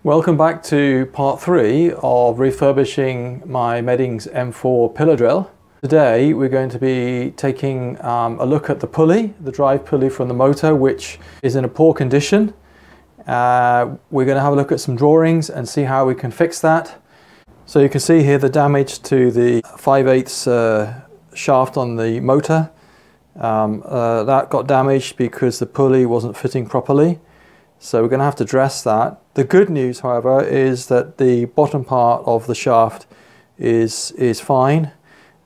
Welcome back to part 3 of refurbishing my Meddings M4 pillar drill. Today we're going to be taking a look at the pulley, the drive pulley from the motor, which is in a poor condition. We're going to have a look at some drawings and see how we can fix that. So you can see here the damage to the 5/8 shaft on the motor. That got damaged because the pulley wasn't fitting properly. So we're going to have to dress that. The good news, however, is that the bottom part of the shaft is fine.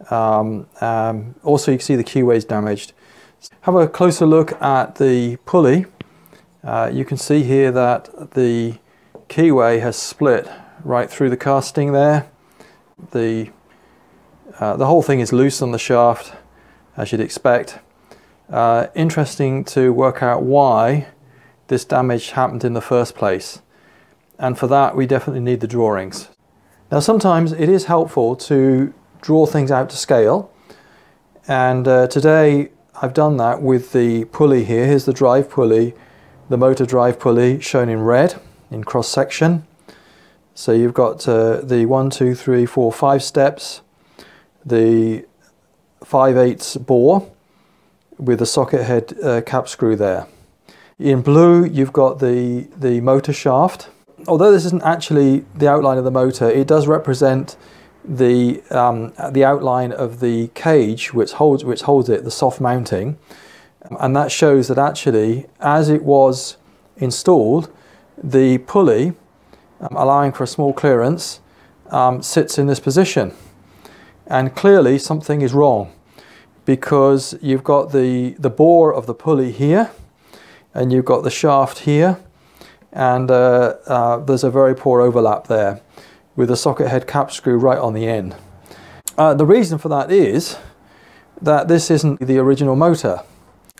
Also, you can see the keyway is damaged. Have a closer look at the pulley. You can see here that the keyway has split right through the casting there. The whole thing is loose on the shaft, as you'd expect. Interesting to work out why this damage happened in the first place, and for that we definitely need the drawings. Now sometimes it is helpful to draw things out to scale, and today I've done that with the pulley here. Here's the drive pulley, the motor drive pulley shown in red in cross section. So you've got the 1, 2, 3, 4, 5 steps, the 5/8 bore with the socket head cap screw there. In blue, you've got the motor shaft. Although this isn't actually the outline of the motor, it does represent the outline of the cage which holds it, the soft mounting, and that shows that actually, as it was installed, the pulley, allowing for a small clearance, sits in this position. And clearly something is wrong, because you've got the bore of the pulley here, and you've got the shaft here, and there's a very poor overlap there with the socket head cap screw right on the end. The reason for that is that this isn't the original motor.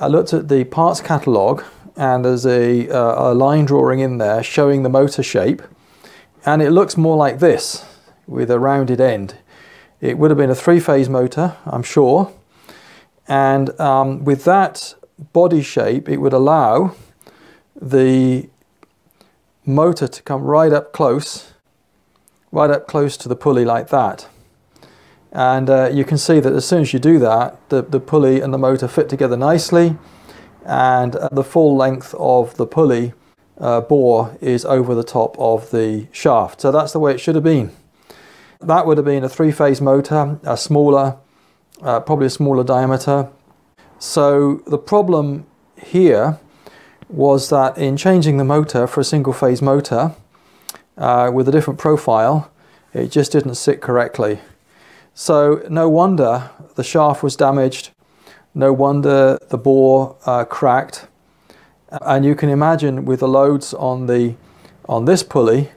I looked at the parts catalogue, and there's a line drawing in there showing the motor shape, and it looks more like this with a rounded end. It would have been a 3-phase motor, I'm sure, and with that body shape, it would allow the motor to come right up close to the pulley like that. And you can see that as soon as you do that, the pulley and the motor fit together nicely, and the full length of the pulley bore is over the top of the shaft. So that's the way it should have been. That would have been a 3-phase motor, a smaller, probably a smaller diameter. So the problem here was that in changing the motor for a single-phase motor with a different profile, it just didn't sit correctly. So no wonder the shaft was damaged, no wonder the bore cracked, and you can imagine with the loads on this pulley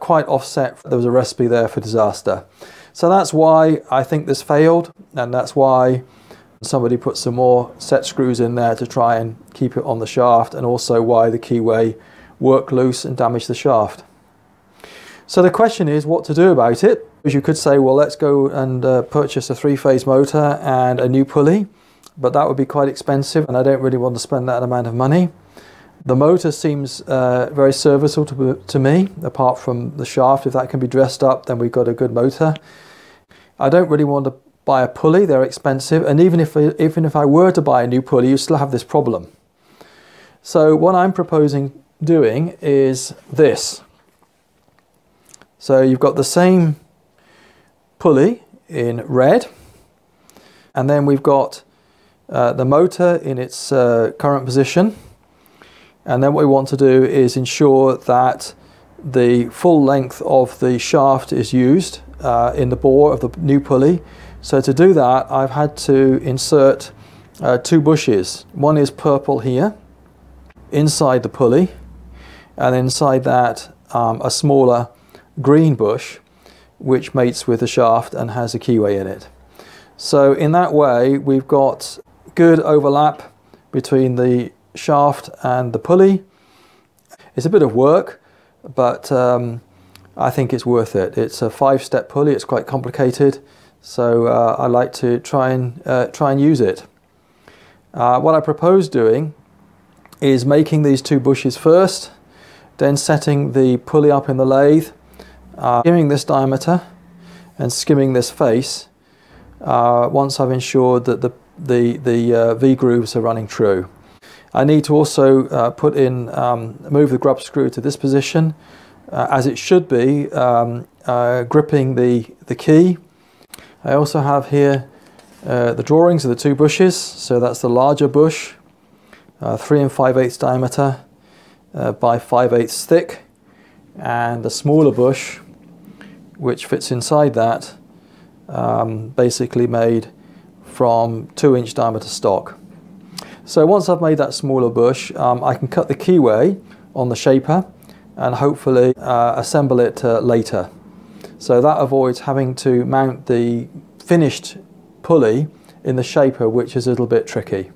quite offset, there was a recipe there for disaster. So that's why I think this failed, and that's why somebody put some more set screws in there to try and keep it on the shaft, and also why the keyway worked loose and damaged the shaft. So the question is what to do about it. You could say, well, let's go and purchase a 3-phase motor and a new pulley, but that would be quite expensive, and I don't really want to spend that amount of money. The motor seems very serviceable to me, apart from the shaft. If that can be dressed up, then we've got a good motor. I don't really want to buy a pulley, they're expensive, and even if I were to buy a new pulley, you still have this problem. So what I'm proposing doing is this. So you've got the same pulley in red, and then we've got the motor in its current position, and then what we want to do is ensure that the full length of the shaft is used in the bore of the new pulley. So to do that, I've had to insert 2 bushes. One is purple here, inside the pulley, and inside that a smaller green bush, which mates with the shaft and has a keyway in it. So in that way, we've got good overlap between the shaft and the pulley. It's a bit of work, but I think it's worth it. It's a 5-step pulley, it's quite complicated. So I like to try and use it. What I propose doing is making these 2 bushes first, then setting the pulley up in the lathe, skimming this diameter and skimming this face once I've ensured that the V-grooves are running true. I need to also move the grub screw to this position as it should be, gripping the key. I also have here the drawings of the two bushes, so that's the larger bush, 3 5/8 diameter by 5/8 thick, and the smaller bush which fits inside that, basically made from 2-inch diameter stock. So once I've made that smaller bush, I can cut the keyway on the shaper and hopefully assemble it later. So that avoids having to mount the finished pulley in the shaper, which is a little bit tricky.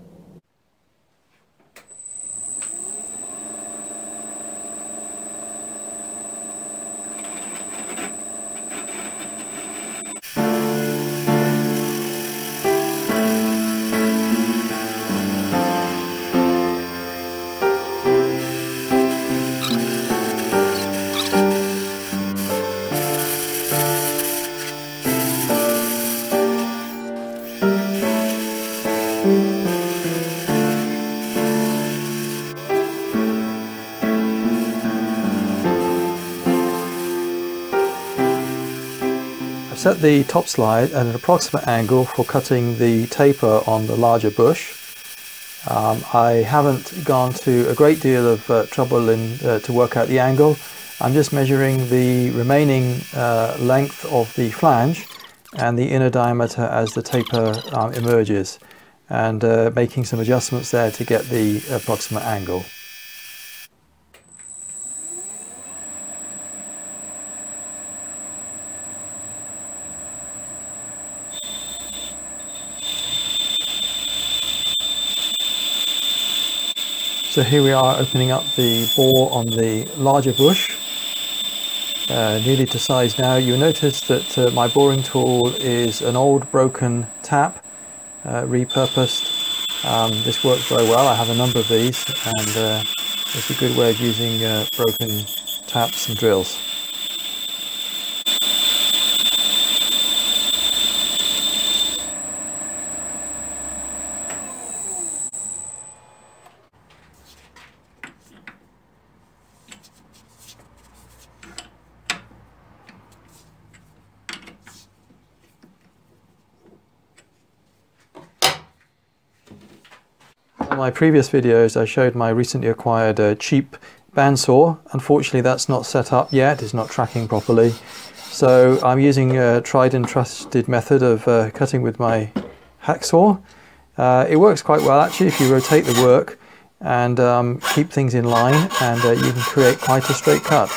Set the top slide at an approximate angle for cutting the taper on the larger bush. I haven't gone to a great deal of trouble to work out the angle. I'm just measuring the remaining length of the flange and the inner diameter as the taper emerges, and making some adjustments there to get the approximate angle. So here we are opening up the bore on the larger bush, nearly to size now. You'll notice that my boring tool is an old broken tap, repurposed. This works very well. I have a number of these, and it's a good way of using broken taps and drills. In my previous videos I showed my recently acquired cheap bandsaw. Unfortunately that's not set up yet, it's not tracking properly. So I'm using a tried and trusted method of cutting with my hacksaw. It works quite well actually if you rotate the work and keep things in line, and you can create quite a straight cut.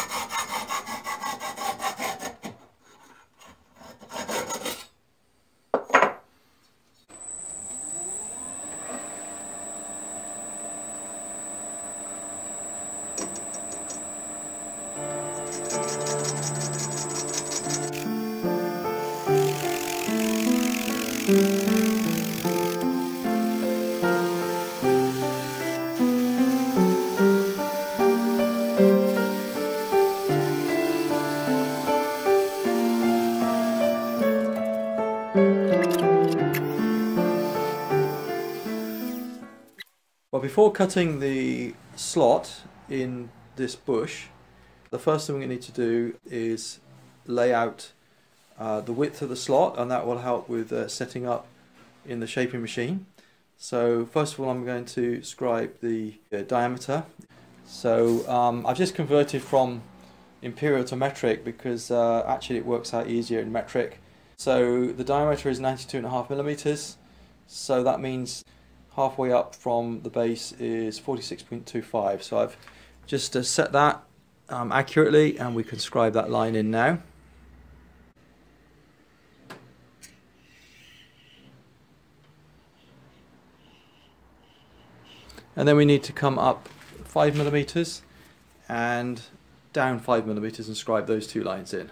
Well, before cutting the slot in this bush, the first thing we need to do is lay out the width of the slot, and that will help with setting up in the shaping machine. So first of all I'm going to scribe the diameter. So I've just converted from imperial to metric because actually it works out easier in metric. So the diameter is 92.5 millimeters, so that means halfway up from the base is 46.25. So I've just set that accurately, and we can scribe that line in now. And then we need to come up 5 millimeters and down 5 millimeters and scribe those two lines in.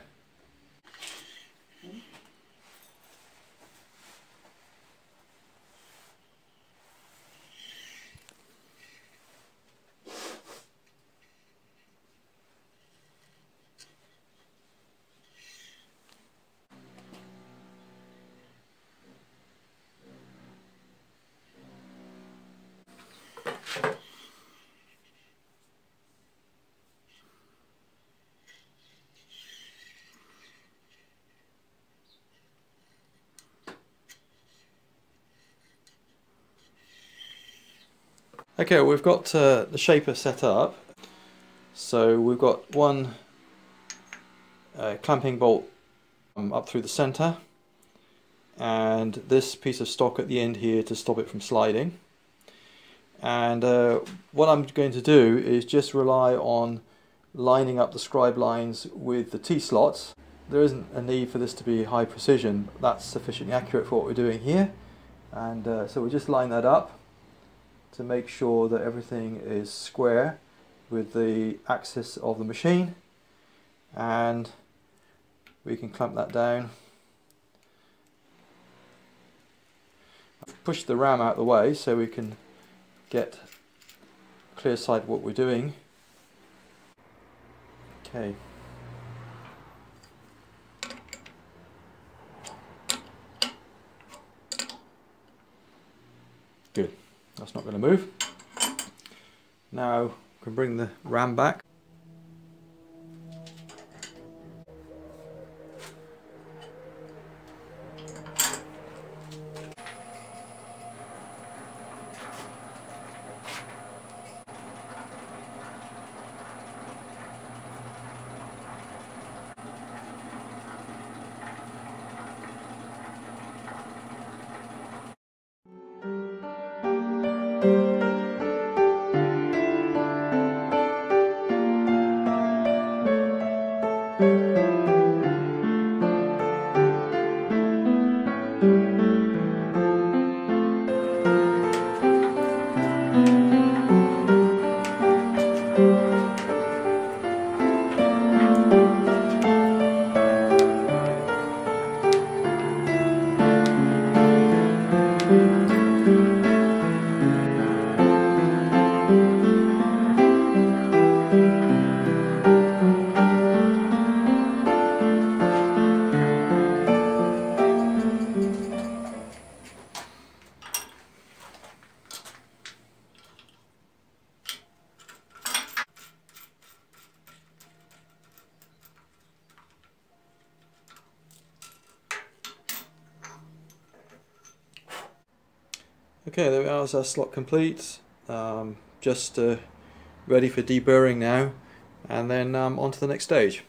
Okay, we've got the shaper set up. So we've got one clamping bolt up through the center, and this piece of stock at the end here to stop it from sliding. And what I'm going to do is just rely on lining up the scribe lines with the T-slots. There isn't a need for this to be high precision. That's sufficiently accurate for what we're doing here. And so we'll just line that up to make sure that everything is square with the axis of the machine, and we can clamp that down. I've pushed the ram out of the way so we can get clear sight of what we're doing. Okay. Good. That's not going to move. Now we can bring the ram back. Okay, there we are, our slot complete. Just ready for deburring now, and then on to the next stage.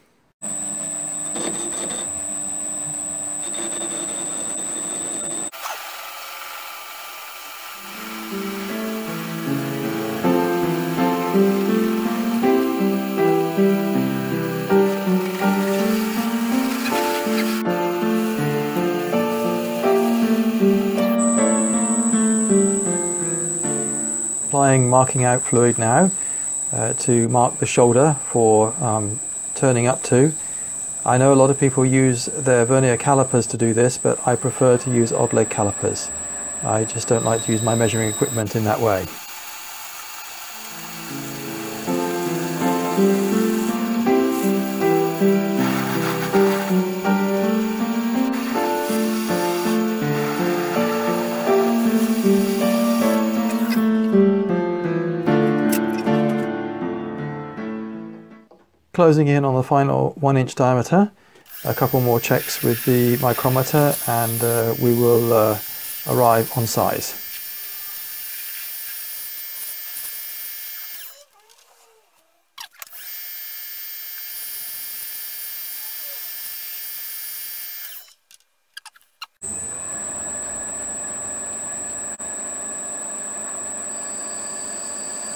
Applying marking out fluid now to mark the shoulder for turning up to. I know a lot of people use their vernier calipers to do this, but I prefer to use odd leg calipers. I just don't like to use my measuring equipment in that way. Closing in on the final 1-inch diameter, a couple more checks with the micrometer, and we will arrive on size.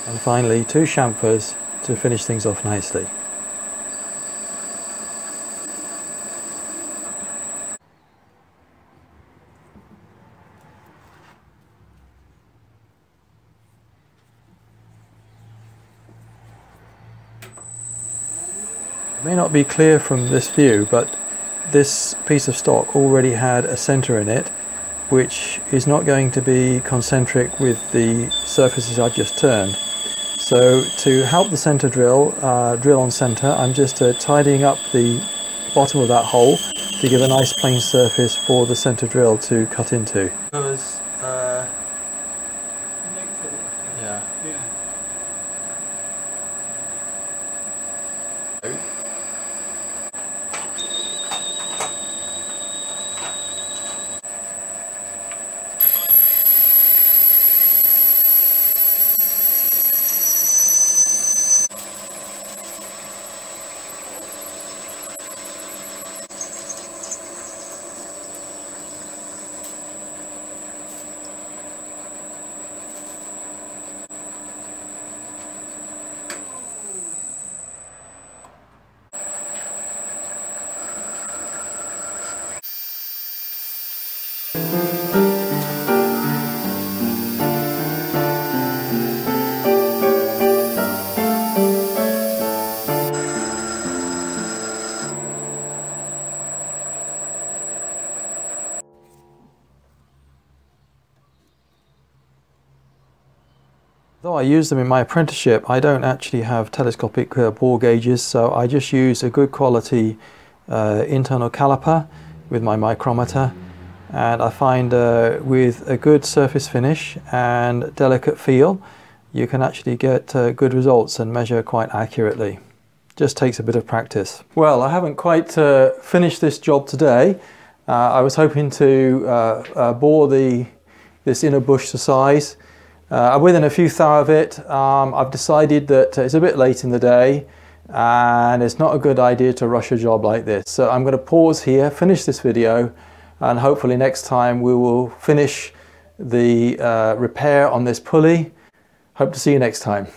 And finally 2 chamfers to finish things off nicely. It may not be clear from this view, but this piece of stock already had a center in it, which is not going to be concentric with the surfaces I've just turned. So to help the center drill, drill on center, I'm just tidying up the bottom of that hole to give a nice plain surface for the center drill to cut into. Because, yeah. Although I use them in my apprenticeship, I don't actually have telescopic bore gauges, so I just use a good quality internal caliper with my micrometer, and I find with a good surface finish and delicate feel, you can actually get good results and measure quite accurately. Just takes a bit of practice. Well, I haven't quite finished this job today. I was hoping to bore this inner bush to size. Within a few thou of it, I've decided that it's a bit late in the day and it's not a good idea to rush a job like this. So I'm going to pause here, finish this video, and hopefully next time we will finish the repair on this pulley. Hope to see you next time.